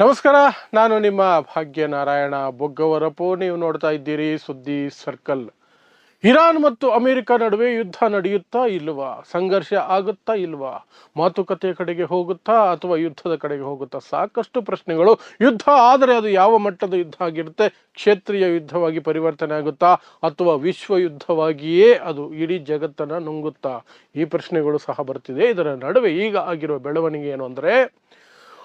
ನಮಸ್ಕಾರ. ನಾನು ನಿಮ್ಮ ಭಾಗ್ಯನಾರಾಯಣ ಬೊಗ್ಗವರಪು. ನೀವು ನೋಡ್ತಾ ಇದ್ದೀರಿ ಸುದ್ದಿ ಸರ್ಕಲ್. ಇರಾನ್ ಮತ್ತು ಅಮೆರಿಕ ನಡುವೆ ಯುದ್ಧ ನಡೆಯುತ್ತಾ ಇಲ್ವಾ? ಸಂಘರ್ಷ ಆಗುತ್ತಾ ಇಲ್ವಾ? ಮಾತುಕತೆ ಕಡೆಗೆ ಹೋಗುತ್ತಾ ಅಥವಾ ಯುದ್ಧದ ಕಡೆಗೆ ಹೋಗುತ್ತಾ? ಸಾಕಷ್ಟು ಪ್ರಶ್ನೆಗಳು. ಯುದ್ಧ ಆದರೆ ಅದು ಯಾವ ಮಟ್ಟದ ಯುದ್ಧ ಆಗಿರುತ್ತೆ? ಕ್ಷೇತ್ರೀಯ ಯುದ್ಧವಾಗಿ ಪರಿವರ್ತನೆ ಆಗುತ್ತಾ ಅಥವಾ ವಿಶ್ವ ಯುದ್ಧವಾಗಿಯೇ ಅದು ಇಡೀ ಜಗತ್ತನ್ನು ನುಂಗುತ್ತಾ? ಈ ಪ್ರಶ್ನೆಗಳು ಸಹ ಬರ್ತಿದೆ. ಇದರ ನಡುವೆ ಈಗ ಆಗಿರುವ ಬೆಳವಣಿಗೆ ಏನು ಅಂದರೆ,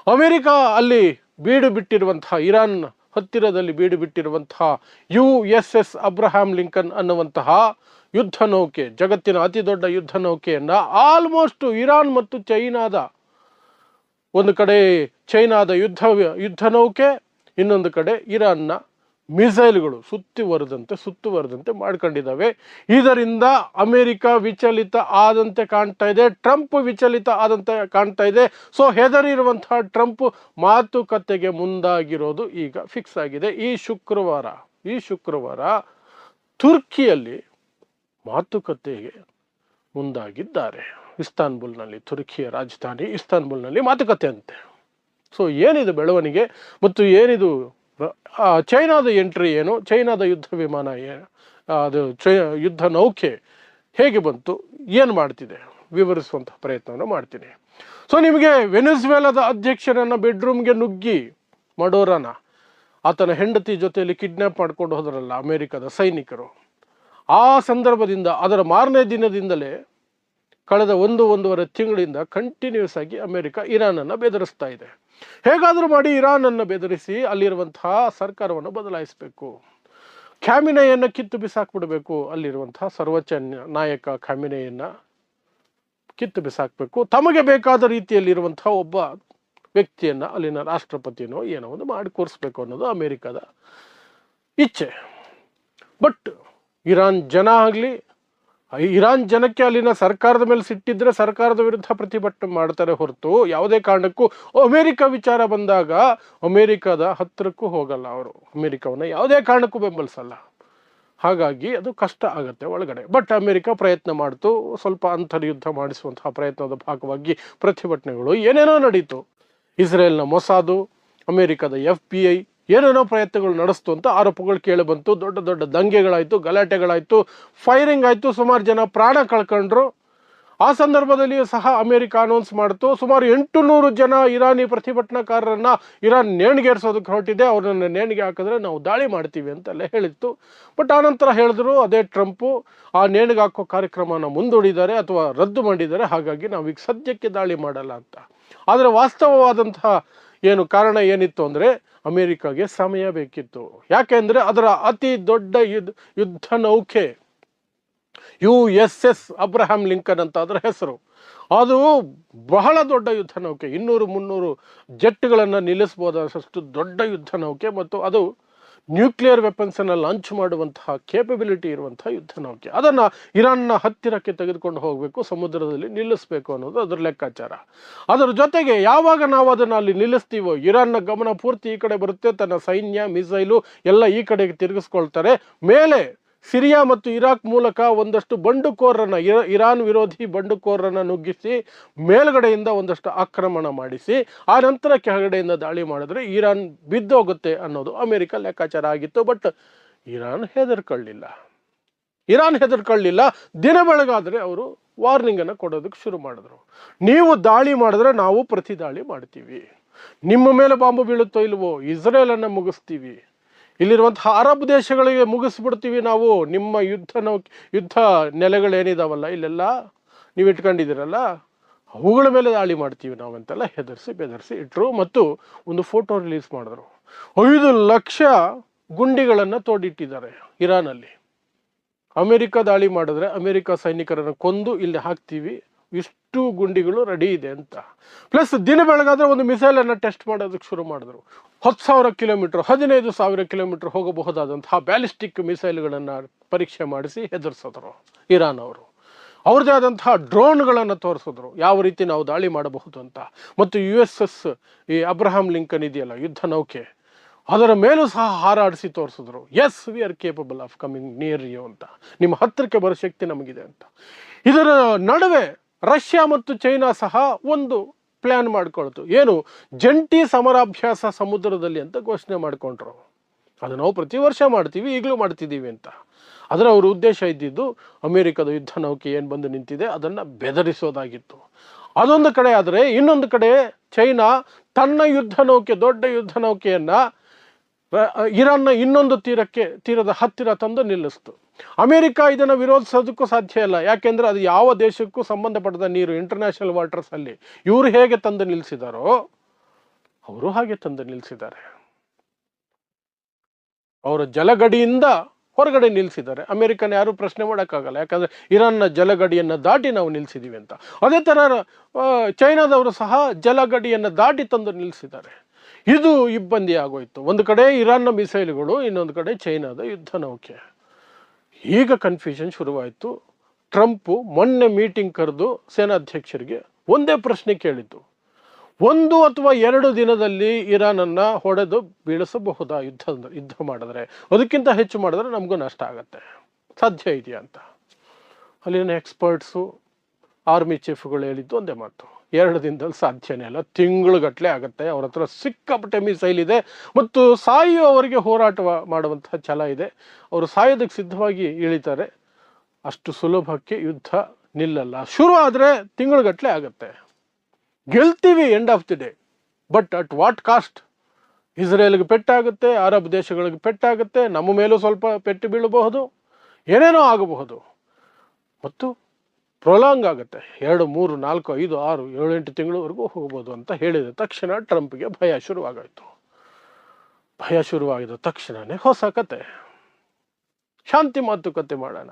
ಅಮೆರಿಕ ಅಲ್ಲಿ ಬೀಡು ಬಿಟ್ಟಿರುವಂತಹ, ಇರಾನ್ ಹತ್ತಿರದಲ್ಲಿ ಬೀಡು ಬಿಟ್ಟಿರುವಂತಹ USS ಅಬ್ರಹಾಂ ಲಿಂಕನ್ ಅನ್ನುವಂತಹ ಯುದ್ಧ ನೌಕೆ, ಜಗತ್ತಿನ ಅತಿ ದೊಡ್ಡ ಯುದ್ಧ ನೌಕೆಯನ್ನ ಆಲ್ಮೋಸ್ಟ್ ಇರಾನ್ ಮತ್ತು ಚೈನಾದ, ಒಂದು ಕಡೆ ಚೈನಾದ ಯುದ್ಧ ನೌಕೆ, ಇನ್ನೊಂದು ಕಡೆ ಇರಾನ್ನ ಮಿಸೈಲ್ಗಳು ಸುತ್ತುವರೆದಂತೆ ಮಾಡ್ಕೊಂಡಿದ್ದಾವೆ. ಇದರಿಂದ ಅಮೆರಿಕ ವಿಚಲಿತ ಆದಂತೆ ಕಾಣ್ತಾ ಇದೆ, ಟ್ರಂಪ್ ವಿಚಲಿತ ಆದಂತೆ ಕಾಣ್ತಾ ಇದೆ. ಸೊ ಹೆದರಿರುವಂತಹ ಟ್ರಂಪ್ ಮಾತುಕತೆಗೆ ಮುಂದಾಗಿರೋದು ಈಗ ಫಿಕ್ಸ್ ಆಗಿದೆ. ಈ ಶುಕ್ರವಾರ ತುರ್ಕಿಯಲ್ಲಿ ಮಾತುಕತೆಗೆ ಮುಂದಾಗಿದ್ದಾರೆ. ಇಸ್ತಾನ್ಬುಲ್ನಲ್ಲಿ, ತುರ್ಕಿಯ ರಾಜಧಾನಿ ಇಸ್ತಾನ್ಬುಲ್ನಲ್ಲಿ ಮಾತುಕತೆ ಅಂತೆ. ಸೊ ಏನಿದು ಬೆಳವಣಿಗೆ ಮತ್ತು ಏನಿದು ಚೈನಾದ ಎಂಟ್ರಿ ಏನು, ಚೈನಾದ ಯುದ್ಧ ವಿಮಾನ ಏನು, ಅದು ಯುದ್ಧ ನೌಕೆ ಹೇಗೆ ಬಂತು, ಏನು ಮಾಡ್ತಿದೆ, ವಿವರಿಸುವಂತಹ ಪ್ರಯತ್ನವನ್ನು ಮಾಡ್ತೀನಿ. ಸೊ ನಿಮಗೆ ವೆನೆಜುವೆಲಾದ ಅಧ್ಯಕ್ಷರನ್ನ ಬೆಡ್ರೂಮ್ಗೆ ನುಗ್ಗಿ ಮಡೋರನ, ಆತನ ಹೆಂಡತಿ ಜೊತೆಯಲ್ಲಿ ಕಿಡ್ನಾಪ್ ಮಾಡ್ಕೊಂಡು ಹೋದ್ರಲ್ಲ ಅಮೆರಿಕದ ಸೈನಿಕರು, ಆ ಸಂದರ್ಭದಿಂದ ಅದರ ಮಾರನೇ ದಿನದಿಂದಲೇ ಕಳೆದ ಒಂದೂವರೆ ತಿಂಗಳಿಂದ ಕಂಟಿನ್ಯೂಸ್ ಆಗಿ ಅಮೆರಿಕ ಇರಾನನ್ನು ಬೆದರಿಸ್ತಾ ಇದೆ. ಹೇಗಾದರೂ ಮಾಡಿ ಇರಾನನ್ನು ಬೆದರಿಸಿ ಅಲ್ಲಿರುವಂತಹ ಸರ್ಕಾರವನ್ನು ಬದಲಾಯಿಸಬೇಕು, ಖಾಮಿನೆಯನ್ನು ಕಿತ್ತು ಬಿಸಾಕ್ಬಿಡಬೇಕು, ಅಲ್ಲಿರುವಂತಹ ಸರ್ವೋಚ್ಚ ನಾಯಕ ಖಾಮಿನೆಯನ್ನ ಕಿತ್ತು ಬಿಸಾಕಬೇಕು, ತಮಗೆ ಬೇಕಾದ ರೀತಿಯಲ್ಲಿರುವಂತಹ ಒಬ್ಬ ವ್ಯಕ್ತಿಯನ್ನ, ಅಲ್ಲಿನ ರಾಷ್ಟ್ರಪತಿನೋ ಏನೋ ಒಂದು ಮಾಡಿ ಕೂರಿಸ್ಬೇಕು ಅನ್ನೋದು ಅಮೆರಿಕದ ಇಚ್ಛೆ. ಬಟ್ ಇರಾನ್ ಜನಕ್ಕೆ ಅಲ್ಲಿನ ಸರ್ಕಾರದ ಮೇಲೆ ಸಿಟ್ಟಿದ್ರೆ ಸರ್ಕಾರದ ವಿರುದ್ಧ ಪ್ರತಿಭಟನೆ ಮಾಡ್ತಾರೆ ಹೊರತು ಯಾವುದೇ ಕಾರಣಕ್ಕೂ ಅಮೆರಿಕ ವಿಚಾರ ಬಂದಾಗ ಅಮೆರಿಕದ ಹತ್ತಿರಕ್ಕೂ ಹೋಗಲ್ಲ. ಅವರು ಅಮೆರಿಕವನ್ನ ಯಾವುದೇ ಕಾರಣಕ್ಕೂ ಬೆಂಬಲಿಸಲ್ಲ. ಹಾಗಾಗಿ ಅದು ಕಷ್ಟ ಆಗತ್ತೆ ಒಳಗಡೆ. ಬಟ್ ಅಮೆರಿಕ ಪ್ರಯತ್ನ ಮಾಡ್ತು, ಸ್ವಲ್ಪ ಅಂತರ್ಯುದ್ಧ ಮಾಡಿಸುವಂತಹ ಪ್ರಯತ್ನದ ಭಾಗವಾಗಿ ಪ್ರತಿಭಟನೆಗಳು ಏನೇನೋ ನಡೀತು. ಇಸ್ರೇಲ್ನ ಮೊಸಾದು, ಅಮೆರಿಕದ FBI ಏನೇನೋ ಪ್ರಯತ್ನಗಳು ನಡೆಸ್ತು ಅಂತ ಆರೋಪಗಳು ಕೇಳಿ ಬಂತು. ದೊಡ್ಡ ದೊಡ್ಡ ದಂಗೆಗಳಾಯಿತು, ಗಲಾಟೆಗಳಾಯಿತು, ಫೈರಿಂಗ್ ಆಯಿತು, ಸುಮಾರು ಜನ ಪ್ರಾಣ ಕಳ್ಕೊಂಡ್ರು. ಆ ಸಂದರ್ಭದಲ್ಲಿಯೂ ಸಹ ಅಮೆರಿಕ ಅನೌನ್ಸ್ ಮಾಡ್ತು, ಸುಮಾರು 800 ಜನ ಇರಾನಿ ಪ್ರತಿಭಟನಾಕಾರರನ್ನ ಇರಾನ್ ನೇಣಿಗೇರಿಸೋದಕ್ಕೆ ಹೊರಟಿದೆ, ಅವ್ರನ್ನ ನೇಣಿಗೆ ಹಾಕಿದ್ರೆ ನಾವು ದಾಳಿ ಮಾಡ್ತೀವಿ ಅಂತೆಲ್ಲ ಹೇಳಿತ್ತು. ಬಟ್ ಆನಂತರ ಹೇಳಿದ್ರು ಅದೇ ಟ್ರಂಪು ಆ ನೇಣಿಗೆ ಹಾಕೋ ಕಾರ್ಯಕ್ರಮನ ಮುಂದೂಡಿದ್ದಾರೆ ಅಥವಾ ರದ್ದು ಮಾಡಿದ್ದಾರೆ, ಹಾಗಾಗಿ ನಾವೀಗ ಸದ್ಯಕ್ಕೆ ದಾಳಿ ಮಾಡಲ್ಲ ಅಂತ. ಆದರೆ ವಾಸ್ತವವಾದಂತಹ ಕಾರಣ ಏನಿತ್ತು ಅಂದರೆ, ಅಮೆರಿಕಾಗೆ ಸಮಯ ಬೇಕಿತ್ತು. ಯಾಕೆಂದ್ರೆ ಅದರ ಅತಿ ದೊಡ್ಡ ಯುದ್ಧ ನೌಕೆ USS ಅಬ್ರಹಾಂ ಲಿಂಕನ್ ಅಂತ ಅದರ ಹೆಸರು. ಅದು ಬಹಳ ದೊಡ್ಡ ಯುದ್ಧ ನೌಕೆ, 200-300 ಜೆಟ್ಗಳನ್ನು ನಿಲ್ಲಿಸಬಹುದಷ್ಟು ದೊಡ್ಡ ಯುದ್ಧ ನೌಕೆ, ಮತ್ತು ಅದು ನ್ಯೂಕ್ಲಿಯರ್ ವೆಪನ್ಸ್ ಅನ್ನು ಲಾಂಚ್ ಮಾಡುವಂತಹ ಕೇಪಬಿಲಿಟಿ ಇರುವಂತಹ ಯುದ್ಧ ನೌಕೆ. ಅದನ್ನು ಇರಾನ್ನ ಹತ್ತಿರಕ್ಕೆ ತೆಗೆದುಕೊಂಡು ಹೋಗಬೇಕು, ಸಮುದ್ರದಲ್ಲಿ ನಿಲ್ಲಿಸಬೇಕು ಅನ್ನೋದು ಅದರ ಲೆಕ್ಕಾಚಾರ. ಅದರ ಜೊತೆಗೆ ಯಾವಾಗ ನಾವು ಅದನ್ನು ಅಲ್ಲಿ ನಿಲ್ಲಿಸ್ತೀವೋ ಇರಾನ್ನ ಗಮನ ಪೂರ್ತಿ ಈ ಕಡೆ ಬರುತ್ತೆ, ತನ್ನ ಸೈನ್ಯ ಮಿಸೈಲು ಎಲ್ಲ ಈ ಕಡೆಗೆ ತಿರುಗಿಸ್ಕೊಳ್ತಾರೆ. ಮೇಲೆ ಸಿರಿಯಾ ಮತ್ತು ಇರಾಕ್ ಮೂಲಕ ಒಂದಷ್ಟು ಬಂಡುಕೋರರನ್ನ, ಇರಾನ್ ವಿರೋಧಿ ಬಂಡುಕೋರರನ್ನ ನುಗ್ಗಿಸಿ ಮೇಲ್ಗಡೆಯಿಂದ ಒಂದಷ್ಟು ಆಕ್ರಮಣ ಮಾಡಿಸಿ ಆ ನಂತರ ಕೆಳಗಡೆಯಿಂದ ದಾಳಿ ಮಾಡಿದ್ರೆ ಇರಾನ್ ಬಿದ್ದೋಗುತ್ತೆ ಅನ್ನೋದು ಅಮೆರಿಕ ಲೆಕ್ಕಾಚಾರ ಆಗಿತ್ತು. ಬಟ್ ಇರಾನ್ ಹೆದರ್ಕೊಳ್ಳಿಲ್ಲ. ದಿನ ಬೆಳಗಾದ್ರೆ ಅವರು ವಾರ್ನಿಂಗ್ ಅನ್ನು ಕೊಡೋದಕ್ಕೆ ಶುರು ಮಾಡಿದ್ರು. ನೀವು ದಾಳಿ ಮಾಡಿದ್ರೆ ನಾವು ಪ್ರತಿ ದಾಳಿ ಮಾಡ್ತೀವಿ, ನಿಮ್ಮ ಮೇಲೆ ಬಾಂಬು ಬೀಳುತ್ತೋ ಇಲ್ವೋ ಇಸ್ರೇಲನ್ನು ಮುಗಿಸ್ತೀವಿ, ಇಲ್ಲಿರುವಂತಹ ಅರಬ್ ದೇಶಗಳಿಗೆ ಮುಗಿಸ್ಬಿಡ್ತೀವಿ ನಾವು, ನಿಮ್ಮ ಯುದ್ಧ ನೆಲೆಗಳೇನಿದಾವಲ್ಲ ಇಲ್ಲೆಲ್ಲ ನೀವು ಇಟ್ಕೊಂಡಿದ್ದೀರಲ್ಲ ಅವುಗಳ ಮೇಲೆ ದಾಳಿ ಮಾಡ್ತೀವಿ ನಾವಂತೆಲ್ಲ ಬೆದರಿಸಿ ಇಟ್ರು. ಮತ್ತು ಒಂದು ಫೋಟೋ ರಿಲೀಸ್ ಮಾಡಿದ್ರು. 5 ಲಕ್ಷ ಗುಂಡಿಗಳನ್ನು ತೋಡಿಟ್ಟಿದ್ದಾರೆ ಇರಾನಲ್ಲಿ. ಅಮೆರಿಕ ದಾಳಿ ಮಾಡಿದ್ರೆ ಅಮೆರಿಕ ಸೈನಿಕರನ್ನು ಕೊಂದು ಇಲ್ಲಿ ಹಾಕ್ತೀವಿ, ಇಷ್ಟು ಗುಂಡಿಗಳು ರೆಡಿ ಇದೆ ಅಂತ. ಪ್ಲಸ್ ದಿನ ಬೆಳಗಾದ್ರೆ ಒಂದು ಮಿಸೈಲನ್ನು ಟೆಸ್ಟ್ ಮಾಡೋದಕ್ಕೆ ಶುರು ಮಾಡಿದ್ರು. 10,000 ಕಿಲೋಮೀಟರ್ 15,000 ಕಿಲೋಮೀಟರ್ ಹೋಗಬಹುದಾದಂತಹ ಬ್ಯಾಲಿಸ್ಟಿಕ್ ಮಿಸೈಲ್ಗಳನ್ನು ಪರೀಕ್ಷೆ ಮಾಡಿಸಿ ಹೆದರ್ಸಿದ್ರು ಇರಾನ್ ಅವರು. ಅವ್ರದ್ದೇ ಆದಂತಹ ಡ್ರೋನ್ಗಳನ್ನು ತೋರಿಸಿದ್ರು, ಯಾವ ರೀತಿ ನಾವು ದಾಳಿ ಮಾಡಬಹುದು ಅಂತ. ಮತ್ತು USS ಈ ಅಬ್ರಹಾಂ ಲಿಂಕನ್ ಇದೆಯಲ್ಲ ಯುದ್ಧ ನೌಕೆ, ಅದರ ಮೇಲೂ ಸಹ ಹಾರಾಡಿಸಿ ತೋರಿಸಿದ್ರು, yes we are capable of coming near you ಅಂತ, ನಿಮ್ಮ ಹತ್ತಿರಕ್ಕೆ ಬರೋ ಶಕ್ತಿ ನಮಗಿದೆ ಅಂತ. ಇದರ ನಡುವೆ ರಷ್ಯಾ ಮತ್ತು ಚೈನಾ ಸಹ ಒಂದು ಪ್ಲ್ಯಾನ್ ಮಾಡ್ಕೊಳ್ತು. ಏನು ಜಂಟಿ ಸಮರಾಭ್ಯಾಸ ಸಮುದ್ರದಲ್ಲಿ ಅಂತ ಘೋಷಣೆ ಮಾಡಿಕೊಂಡ್ರು. ಅದು ನಾವು ಪ್ರತಿ ವರ್ಷ ಮಾಡ್ತೀವಿ, ಈಗಲೂ ಮಾಡ್ತಿದ್ದೀವಿ ಅಂತ. ಅದರ ಅವ್ರ ಉದ್ದೇಶ ಇದ್ದಿದ್ದು ಅಮೆರಿಕದ ಯುದ್ಧ ನೌಕೆ ಏನು ಬಂದು ನಿಂತಿದೆ ಅದನ್ನು ಬೆದರಿಸೋದಾಗಿತ್ತು. ಅದೊಂದು ಕಡೆ. ಆದರೆ ಇನ್ನೊಂದು ಕಡೆ ಚೈನಾ ತನ್ನ ಯುದ್ಧ ನೌಕೆ, ದೊಡ್ಡ ಯುದ್ಧ ನೌಕೆಯನ್ನು ಇರಾನ್ನ ಇನ್ನೊಂದು ತೀರದ ಹತ್ತಿರ ತಂದು ನಿಲ್ಲಿಸ್ತು. ಅಮೆರಿಕ ಇದನ್ನು ವಿರೋಧಿಸೋದಕ್ಕೂ ಸಾಧ್ಯ ಇಲ್ಲ. ಯಾಕೆಂದರೆ ಅದು ಯಾವ ದೇಶಕ್ಕೂ ಸಂಬಂಧಪಟ್ಟದ ನೀರು, ಇಂಟರ್ನ್ಯಾಷನಲ್ ವಾಟರ್ಸಲ್ಲಿ. ಇವರು ಹೇಗೆ ತಂದು ನಿಲ್ಲಿಸಿದಾರೋ ಅವರು ಹಾಗೆ ತಂದು ನಿಲ್ಲಿಸಿದ್ದಾರೆ. ಅವರ ಜಲಗಡಿಯಿಂದ ಹೊರಗಡೆ ನಿಲ್ಲಿಸಿದ್ದಾರೆ. ಅಮೆರಿಕನ ಯಾರು ಪ್ರಶ್ನೆ ಮಾಡೋಕ್ಕಾಗಲ್ಲ, ಯಾಕಂದರೆ ಇರಾನ್ನ ಜಲಗಡಿಯನ್ನು ದಾಟಿ ನಾವು ನಿಲ್ಲಿಸಿದ್ದೀವಿ ಅಂತ. ಅದೇ ಥರ ಚೈನಾದವರು ಸಹ ಜಲಗಡಿಯನ್ನು ದಾಟಿ ತಂದು ನಿಲ್ಲಿಸಿದ್ದಾರೆ. ಇದು ಇಬ್ಬಂದಿ ಆಗೋಯ್ತು. ಒಂದು ಕಡೆ ಇರಾನ್ನ ಮಿಸೈಲ್ಗಳು, ಇನ್ನೊಂದು ಕಡೆ ಚೈನಾದ ಯುದ್ಧ ನೌಕೆ. ಈಗ ಕನ್ಫ್ಯೂಷನ್ ಶುರುವಾಯಿತು. ಟ್ರಂಪು ಮೊನ್ನೆ ಮೀಟಿಂಗ್ ಕರೆದು ಸೇನಾಧ್ಯಕ್ಷರಿಗೆ ಒಂದೇ ಪ್ರಶ್ನೆ ಕೇಳಿದ್ದು, 1 ಅಥವಾ 2 ದಿನದಲ್ಲಿ ಇರಾನನ್ನು ಹೊಡೆದು ಬೀಳಿಸಬಹುದಾ ಯುದ್ಧ ಮಾಡಿದ್ರೆ? ಅದಕ್ಕಿಂತ ಹೆಚ್ಚು ಮಾಡಿದ್ರೆ ನಮಗೂ ನಷ್ಟ ಆಗತ್ತೆ, ಸಾಧ್ಯ ಇದೆಯಾ ಅಂತ. ಅಲ್ಲಿನ ಎಕ್ಸ್ಪರ್ಟ್ಸು, ಆರ್ಮಿ ಚೀಫ್ಗಳು ಹೇಳಿದ್ದು ಒಂದೇ ಮಾತು, 2 ದಿನದಲ್ಲಿ ಸಾಧ್ಯನೇ ಇಲ್ಲ, ತಿಂಗಳುಗಟ್ಟಲೆ ಆಗುತ್ತೆ. ಅವ್ರ ಹತ್ರ ಸಿಕ್ಕಾಪಟ್ಟೆ ಮಿಸೈಲ್ ಇದೆ ಮತ್ತು ಸಾಯುವವರಿಗೆ ಹೋರಾಟ ಮಾಡುವಂತಹ ಛಲ ಇದೆ. ಅವರು ಸಾಯೋದಕ್ಕೆ ಸಿದ್ಧವಾಗಿ ಇಳಿತಾರೆ. ಅಷ್ಟು ಸುಲಭಕ್ಕೆ ಯುದ್ಧ ನಿಲ್ಲಲ್ಲ. ಶುರು ಆದರೆ ತಿಂಗಳುಗಟ್ಟಲೆ ಆಗುತ್ತೆ. ಗೆಲ್ತೀವಿ end of the day, but at what cost? ಇಸ್ರೇಲ್ಗೆ ಪೆಟ್ಟಾಗುತ್ತೆ, ಅರಬ್ ದೇಶಗಳಿಗೆ ಪೆಟ್ಟಾಗುತ್ತೆ, ನಮ್ಮ ಮೇಲೂ ಸ್ವಲ್ಪ ಪೆಟ್ಟು ಬೀಳಬಹುದು, ಏನೇನೋ ಆಗಬಹುದು ಮತ್ತು ಪ್ರೊಲಾಂಗ್ ಆಗುತ್ತೆ. 2, 3, 4, 5, 6, 7, 8 ತಿಂಗಳವರೆಗೂ ಹೋಗ್ಬೋದು ಅಂತ ಹೇಳಿದ ತಕ್ಷಣ ಟ್ರಂಪ್ಗೆ ಭಯ ಶುರುವಾಗಾಯಿತು. ಭಯ ಶುರುವಾಗಿದ್ದ ತಕ್ಷಣವೇ ಹೊಸ ಕತೆ, ಶಾಂತಿ ಮಾತುಕತೆ ಮಾಡೋಣ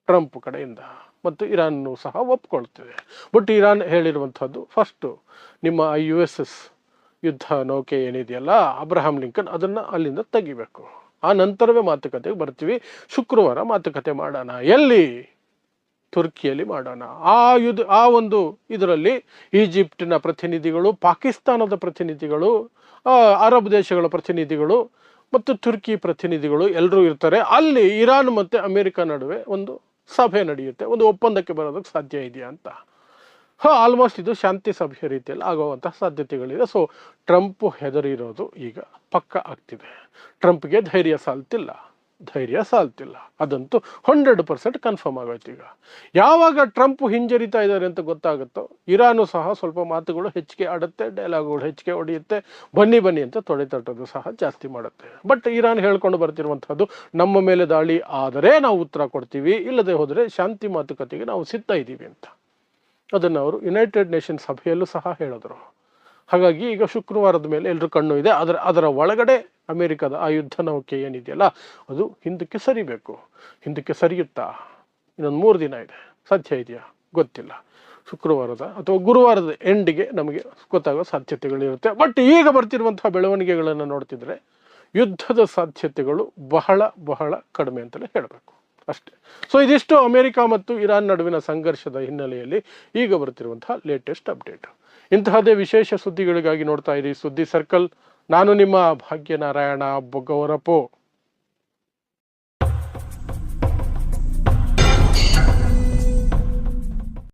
ಟ್ರಂಪ್ ಕಡೆಯಿಂದ, ಮತ್ತು ಇರಾನ್ನು ಸಹ ಒಪ್ಕೊಳ್ತಿದೆ. ಬಟ್ ಇರಾನ್ ಹೇಳಿರುವಂಥದ್ದು, ಫಸ್ಟು ನಿಮ್ಮ USS ಯುದ್ಧ ನೌಕೆ ಏನಿದೆಯಲ್ಲ ಅಬ್ರಹಾಂ ಲಿಂಕನ್, ಅದನ್ನು ಅಲ್ಲಿಂದ ತೆಗಿಬೇಕು. ಆ ನಂತರವೇ ಮಾತುಕತೆಗೆ ಬರ್ತೀವಿ. ಶುಕ್ರವಾರ ಮಾತುಕತೆ ಮಾಡೋಣ. ಎಲ್ಲಿ? ತುರ್ಕಿಯಲ್ಲಿ ಮಾಡೋಣ. ಆ ಒಂದು ಇದರಲ್ಲಿ ಈಜಿಪ್ಟಿನ ಪ್ರತಿನಿಧಿಗಳು, ಪಾಕಿಸ್ತಾನದ ಪ್ರತಿನಿಧಿಗಳು, ಅರಬ್ ದೇಶಗಳ ಪ್ರತಿನಿಧಿಗಳು ಮತ್ತು ತುರ್ಕಿ ಪ್ರತಿನಿಧಿಗಳು ಎಲ್ಲರೂ ಇರ್ತಾರೆ. ಅಲ್ಲಿ ಇರಾನ್ ಮತ್ತು ಅಮೆರಿಕ ನಡುವೆ ಒಂದು ಸಭೆ ನಡೆಯುತ್ತೆ. ಒಂದು ಒಪ್ಪಂದಕ್ಕೆ ಬರೋದಕ್ಕೆ ಸಾಧ್ಯ ಇದೆಯಾ ಅಂತ. ಆಲ್ಮೋಸ್ಟ್ ಇದು ಶಾಂತಿ ಸಭೆಯ ರೀತಿಯಲ್ಲಿ ಆಗುವಂತಹ ಸಾಧ್ಯತೆಗಳಿದೆ. ಸೊ ಟ್ರಂಪ್ ಹೆದರಿರೋದು ಈಗ ಪಕ್ಕ ಆಗ್ತಿದೆ. ಟ್ರಂಪ್ಗೆ ಧೈರ್ಯ ಸಾಲ್ತಿಲ್ಲ, ಅದಂತೂ 100% ಕನ್ಫರ್ಮ್ ಆಗೋಯ್ತು. ಈಗ ಯಾವಾಗ ಟ್ರಂಪ್ ಹಿಂಜರಿತಾ ಇದ್ದಾರೆ ಅಂತ ಗೊತ್ತಾಗುತ್ತೋ, ಇರಾನು ಸಹ ಸ್ವಲ್ಪ ಮಾತುಗಳು ಹೆಚ್ಚಿಗೆ ಆಡುತ್ತೆ, ಡೈಲಾಗ್ಗಳು ಹೆಚ್ಚಿಗೆ ಹೊಡೆಯುತ್ತೆ, ಬನ್ನಿ ಅಂತ ತೊಡೆತಟ್ಟೋದು ಸಹ ಜಾಸ್ತಿ ಮಾಡುತ್ತೆ. ಬಟ್ ಇರಾನ್ ಹೇಳ್ಕೊಂಡು ಬರ್ತಿರುವಂಥದ್ದು, ನಮ್ಮ ಮೇಲೆ ದಾಳಿ ಆದರೆ ನಾವು ಉತ್ತರ ಕೊಡ್ತೀವಿ, ಇಲ್ಲದೆ ಹೋದರೆ ಶಾಂತಿ ಮಾತುಕತೆಗೆ ನಾವು ಸಿದ್ಧ ಇದ್ದೀವಿ ಅಂತ. ಅದನ್ನು ಅವರು ಯುನೈಟೆಡ್ ನೇಷನ್ ಸಭೆಯಲ್ಲೂ ಸಹ ಹೇಳಿದ್ರು. ಹಾಗಾಗಿ ಈಗ ಶುಕ್ರವಾರದ ಮೇಲೆ ಎಲ್ಲರೂ ಕಣ್ಣು ಇದೆ. ಅದರ ಒಳಗಡೆ ಅಮೆರಿಕದ ಆ ಯುದ್ಧ ನೌಕೆ ಏನಿದೆಯಲ್ಲ ಅದು ಹಿಂದಕ್ಕೆ ಸರಿಬೇಕು. ಹಿಂದಕ್ಕೆ ಸರಿಯುತ್ತಾ? ಇನ್ನೊಂದು 3 ದಿನ ಇದೆ. ಸಾಧ್ಯ ಇದೆಯಾ? ಗೊತ್ತಿಲ್ಲ. ಶುಕ್ರವಾರದ ಅಥವಾ ಗುರುವಾರದ ಎಂಡಿಗೆ ನಮಗೆ ಗೊತ್ತಾಗೋ ಸಾಧ್ಯತೆಗಳಿರುತ್ತೆ. ಬಟ್ ಈಗ ಬರ್ತಿರುವಂತಹ ಬೆಳವಣಿಗೆಗಳನ್ನು ನೋಡ್ತಿದ್ರೆ ಯುದ್ಧದ ಸಾಧ್ಯತೆಗಳು ಬಹಳ ಬಹಳ ಕಡಿಮೆ ಅಂತಲೇ ಹೇಳಬೇಕು ಅಷ್ಟೇ. ಸೊ ಇದಿಷ್ಟು ಅಮೆರಿಕ ಮತ್ತು ಇರಾನ್ ನಡುವಿನ ಸಂಘರ್ಷದ ಹಿನ್ನೆಲೆಯಲ್ಲಿ ಈಗ ಬರ್ತಿರುವಂತಹ ಲೇಟೆಸ್ಟ್ ಅಪ್ಡೇಟ್. ಇಂತಹದೇ ವಿಶೇಷ ಸುದ್ದಿಗಳಿಗಾಗಿ ನೋಡ್ತಾ ಇರಿ ಸುದ್ದಿ ಸರ್ಕಲ್. ನಾನು ನಿಮ್ಮ ಭಾಗ್ಯನಾರಾಯಣ ಬೊಗ್ಗವರಪು.